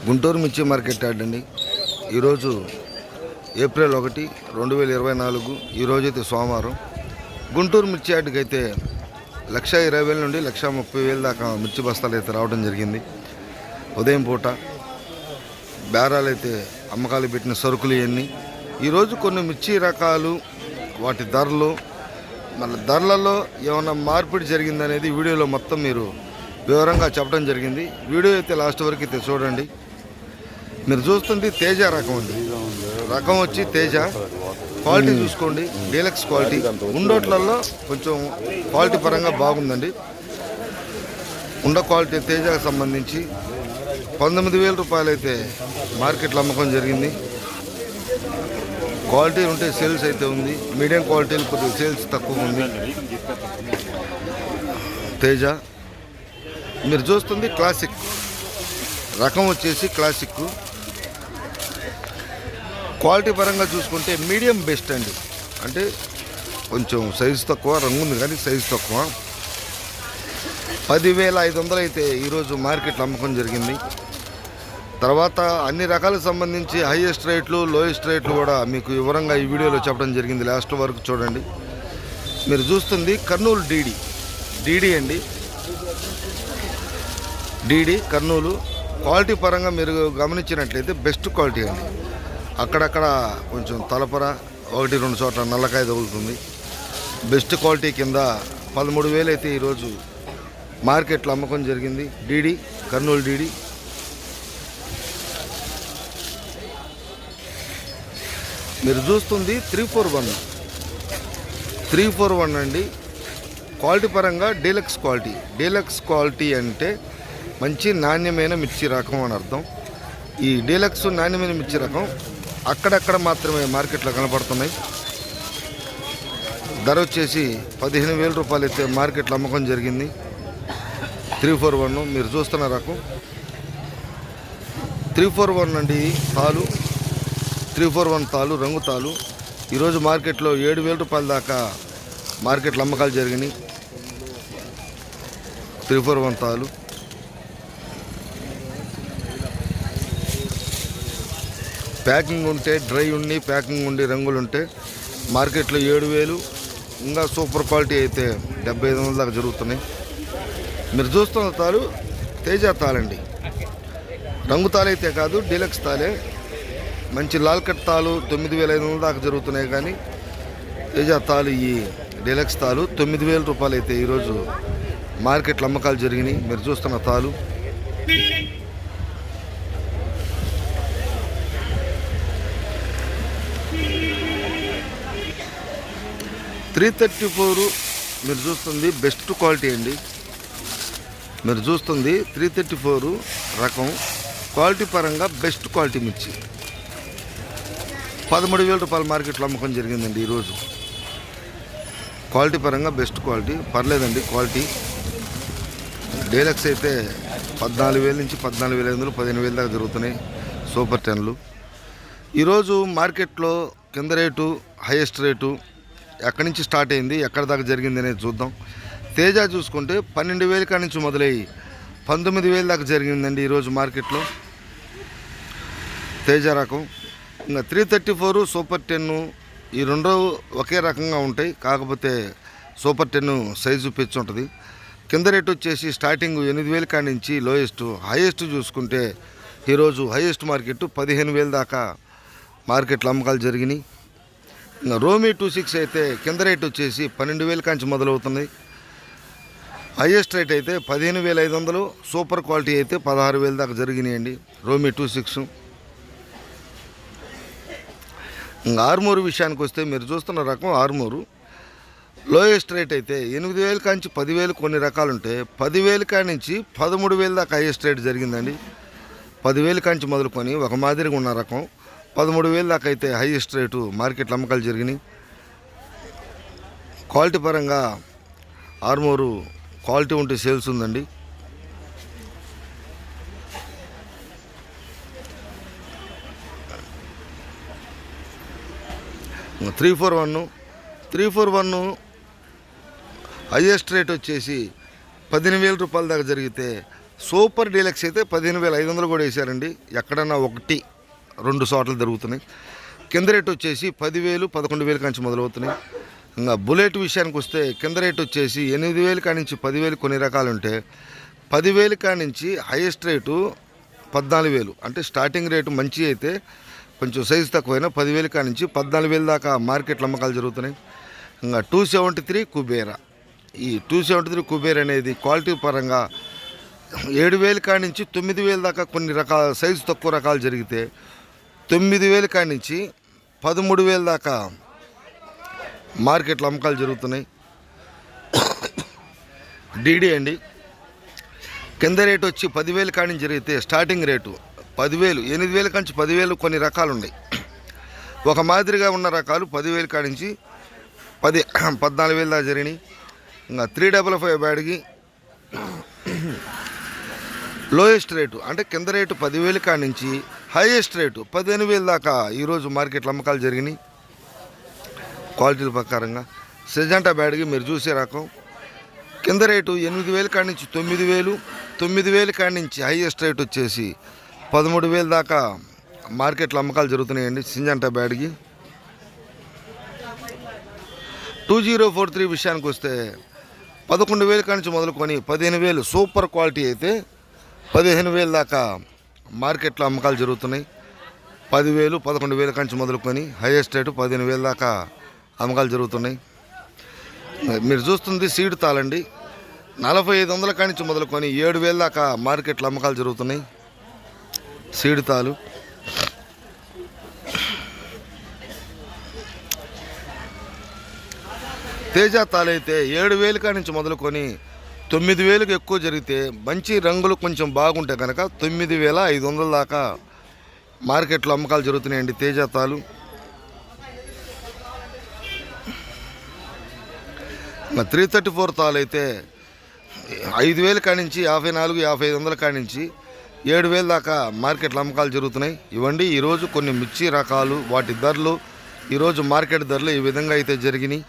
గుంటూరు మిర్చి market yard అండి. ఈరోజు ఏప్రిల్ 1, 2024. ఈరోజైతే సోమవారం. గుంటూరు మిర్చి యార్డ్కి అయితే 1,20,000 నుండి 1,30,000 దాకా మిర్చి బస్తాలు అయితే రావడం జరిగింది. ఉదయం పూట బేరాలు అయితే అమ్మకాలు పెట్టిన సరుకులు ఇవన్నీ. ఈరోజు కొన్ని మిర్చి రకాలు, వాటి ధరలు, మళ్ళీ ధరలలో ఏమైనా మార్పిడి జరిగిందనేది వీడియోలో మొత్తం మీరు వివరంగా చెప్పడం జరిగింది. వీడియో అయితే లాస్ట్ వరకు అయితే చూడండి. మీరు చూస్తుంది తేజ రకం అండి. రకం వచ్చి తేజ. క్వాలిటీ చూసుకోండి, డీలక్స్ క్వాలిటీ. ఉండోట్లలో కొంచెం క్వాలిటీ పరంగా బాగుందండి. ఉండ క్వాలిటీ తేజకు సంబంధించి 19,000 రూపాయలు అయితే మార్కెట్లో అమ్మకం జరిగింది. క్వాలిటీ ఉంటే సేల్స్ అయితే ఉంది. మీడియం క్వాలిటీలు కొద్దిగా సేల్స్ తక్కువ ఉంది. తేజ మీరు చూస్తుంది క్లాసిక్ రకం వచ్చేసి క్లాసిక్. క్వాలిటీ పరంగా చూసుకుంటే మీడియం బెస్ట్ అండి. అంటే కొంచెం సైజు తక్కువ, రంగు ఉంది కానీ సైజు తక్కువ. 10,500 అయితే ఈరోజు మార్కెట్లో అమ్మకం జరిగింది. తర్వాత అన్ని రకాలకు సంబంధించి హైయెస్ట్ రేట్లు, లోయెస్ట్ రేట్లు కూడా మీకు వివరంగా ఈ వీడియోలో చెప్పడం జరిగింది. లాస్ట్ వరకు చూడండి. మీరు చూస్తుంది కర్నూలు డీడీ అండి. డీడీ కర్నూలు. క్వాలిటీ పరంగా మీరు గమనించినట్లయితే బెస్ట్ క్వాలిటీ అండి. అక్కడక్కడ కొంచెం తలపర 1-2 చోట్ల నల్లకాయ తగులుతుంది. బెస్ట్ క్వాలిటీ కింద 13,000 అయితే ఈరోజు మార్కెట్లో అమ్మకం జరిగింది. DD Kurnool DD. మీరు చూస్తుంది 341 అండి. క్వాలిటీ పరంగా డీలక్స్ క్వాలిటీ. డీలక్స్ క్వాలిటీ అంటే మంచి నాణ్యమైన మిర్చి రకం అని అర్థం. ఈ డీలక్స్ నాణ్యమైన మిర్చి రకం అక్కడక్కడ మాత్రమే మార్కెట్లో కనపడుతున్నాయి. ధర వచ్చేసి 15,000 రూపాయలు అయితే మార్కెట్లో అమ్మకం జరిగింది. 341 మీరు చూస్తున్న రకం 341 అండి. తాలు 341 తాలు, రంగు తాలు. ఈరోజు మార్కెట్లో 7,000 రూపాయల దాకా మార్కెట్లో అమ్మకాలు జరిగినాయి. 341 తాలు. ప్యాకింగ్ ఉంటే, డ్రై ఉండి ప్యాకింగ్ ఉండి రంగులు ఉంటే మార్కెట్లో 7,000. ఇంకా సూపర్ క్వాలిటీ అయితే 7,500 దాకా జరుగుతున్నాయి. మీరు చూస్తున్న తాలు తేజ తాలండి. రంగు తాలు అయితే కాదు, డీలక్స్ తాలే. మంచి లాల్ కట్ తాలు 9,500 దాకా జరుగుతున్నాయి. కానీ తేజ తాలు, ఈ డీలక్స్ తాలు 9,000 రూపాయలు అయితే ఈరోజు మార్కెట్లో అమ్మకాలు జరిగినాయి. మీరు చూస్తున్న తాలు 334 మీరు చూస్తుంది బెస్ట్ క్వాలిటీ అండి. మీరు చూస్తుంది 334 రకం. క్వాలిటీ పరంగా బెస్ట్ క్వాలిటీ మిర్చి 13,000 రూపాయల మార్కెట్లో అమ్మకం జరిగిందండి ఈరోజు. క్వాలిటీ పరంగా బెస్ట్ క్వాలిటీ, పర్లేదండి క్వాలిటీ. డీలక్స్ అయితే 14,000 నుంచి 14,500, 15,000 దాకా జరుగుతున్నాయి సూపర్ 10లు. ఈరోజు మార్కెట్లో కింద రేటు, హైయెస్ట్ రేటు ఎక్కడి నుంచి స్టార్ట్ అయింది, ఎక్కడి దాకా జరిగింది అనేది చూద్దాం. తేజ చూసుకుంటే 12,000 కాడి నుంచి మొదలయ్యి 19,000 దాకా జరిగిందండి ఈరోజు మార్కెట్లో తేజ రకం. ఇంకా 334 సూపర్ 10 ఈ రెండు ఒకే రకంగా ఉంటాయి. కాకపోతే సూపర్ 10 సైజు పెంచి ఉంటుంది. కింద రేటు వచ్చేసి స్టార్టింగ్ 8,000 కాడి నుంచి లోయెస్ట్. హైయెస్ట్ చూసుకుంటే ఈరోజు హైయెస్ట్ మార్కెట్ 15,000 దాకా మార్కెట్లో అమ్మకాలు జరిగినాయి. ఇంకా రోమీ 26 అయితే కింద రేటు వచ్చేసి 12,000 కాంచి మొదలవుతుంది. హైయెస్ట్ రేట్ అయితే 15,500. సూపర్ క్వాలిటీ అయితే 16,000 దాకా జరిగినాయండి రోమీ 26. ఇంకా ఆర్మూరు విషయానికి వస్తే మీరు చూస్తున్న రకం ఆర్మూరు. లోయెస్ట్ రేట్ అయితే 8,000 కాంచి 10,000 కొన్ని రకాలు ఉంటాయి. 10,000 కాడి నుంచి 13,000 దాకా హైయెస్ట్ రేట్ జరిగిందండి. 10,000 కాంచి మొదలుకొని ఒక మాదిరిగా ఉన్న రకం 13,000 దాకా అయితే హైయెస్ట్ రేటు మార్కెట్లో అమ్మకాలు జరిగినాయి. క్వాలిటీ పరంగా ఆర్మూరు క్వాలిటీ ఉంటే సేల్స్ ఉందండి. ఇంకా 341 హైయెస్ట్ రేట్ వచ్చేసి 15,000 రూపాయల దాకా జరిగితే సూపర్ డీలక్స్ అయితే 15,500 కూడా వేసారండి. ఎక్కడన్నా 1-2 చోట్ల జరుగుతున్నాయి. కింద రేటు వచ్చేసి 10,000 11,000 కాంచి మొదలవుతున్నాయి. ఇంకా బుల్లెట్ విషయానికి వస్తే కింద రేటు వచ్చేసి 8,000 కానించి 10,000 కొన్ని రకాలు ఉంటే 10,000 కానించి హైయెస్ట్ రేటు 14,000. అంటే స్టార్టింగ్ రేటు మంచి అయితే కొంచెం సైజు తక్కువైనా 10,000 కానించి 14,000 దాకా మార్కెట్లో అమ్మకాలు జరుగుతున్నాయి. ఇంకా 273 కుబేరా. ఈ 273 కుబేర్ అనేది క్వాలిటీ పరంగా 7,000 కానించి 9,000 దాకా కొన్ని రకాల సైజు తక్కువ రకాలు జరిగితే 9,000 కానించి 13,000 దాకా మార్కెట్లో అమ్మకాలు జరుగుతున్నాయి. డీడీ అండి, కింద రేటు వచ్చి 10,000 కానించి జరిగితే స్టార్టింగ్ రేటు 10,000, 8,000 కానించి 10,000 కొన్ని రకాలు ఉన్నాయి. ఒక మాదిరిగా ఉన్న రకాలు 10,000 కానించి 14,000 దాకా జరిగినాయి. ఇంకా 355 బ్యాడ్కి లోయెస్ట్ రేటు అంటే కింద రేటు 10,000 కానించి హైయెస్ట్ రేటు 15,000 దాకా ఈరోజు మార్కెట్లో అమ్మకాలు జరిగినాయి. క్వాలిటీల ప్రకారంగా సెజెంటా బ్యాడ్కి మీరు చూసే రకం కింద రేటు 8,000 కానించి 9,000, 9,000 కానించి హైయెస్ట్ రేట్ వచ్చేసి 13,000 దాకా మార్కెట్లో అమ్మకాలు జరుగుతున్నాయండి. సింజంటా బ్యాడ్కి 2043 విషయానికి వస్తే 11,000 కానించి మొదలుకొని 15,000 సూపర్ క్వాలిటీ అయితే 15,000 దాకా మార్కెట్లో అమ్మకాలు జరుగుతున్నాయి. 10,000, 11,000 కానించి మొదలుకొని హైయెస్ట్ రేటు 15,000 దాకా అమ్మకాలు జరుగుతున్నాయి. మీరు చూస్తుంది సీడ్ తాళండి. 4,500 కానించి మొదలుకొని 7,000 దాకా మార్కెట్లో అమ్మకాలు జరుగుతున్నాయి. సీడ్ తాలు తేజ తాలు అయితే 7,000 కానించి మొదలుకొని 9,000కి ఎక్కువ జరిగితే మంచి రంగులు కొంచెం బాగుంటే కనుక 9,500 దాకా మార్కెట్లో అమ్మకాలు జరుగుతున్నాయండి తేజ తాలు. 334 తాలు అయితే 5,000 కానించి 54, 5,500 కానించి 7,000 దాకా మార్కెట్లో అమ్మకాలు జరుగుతున్నాయి. ఇవ్వండి ఈరోజు కొన్ని మిర్చి రకాలు వాటి ధరలు, ఈరోజు మార్కెట్ ధరలు ఈ విధంగా అయితే జరిగినాయి.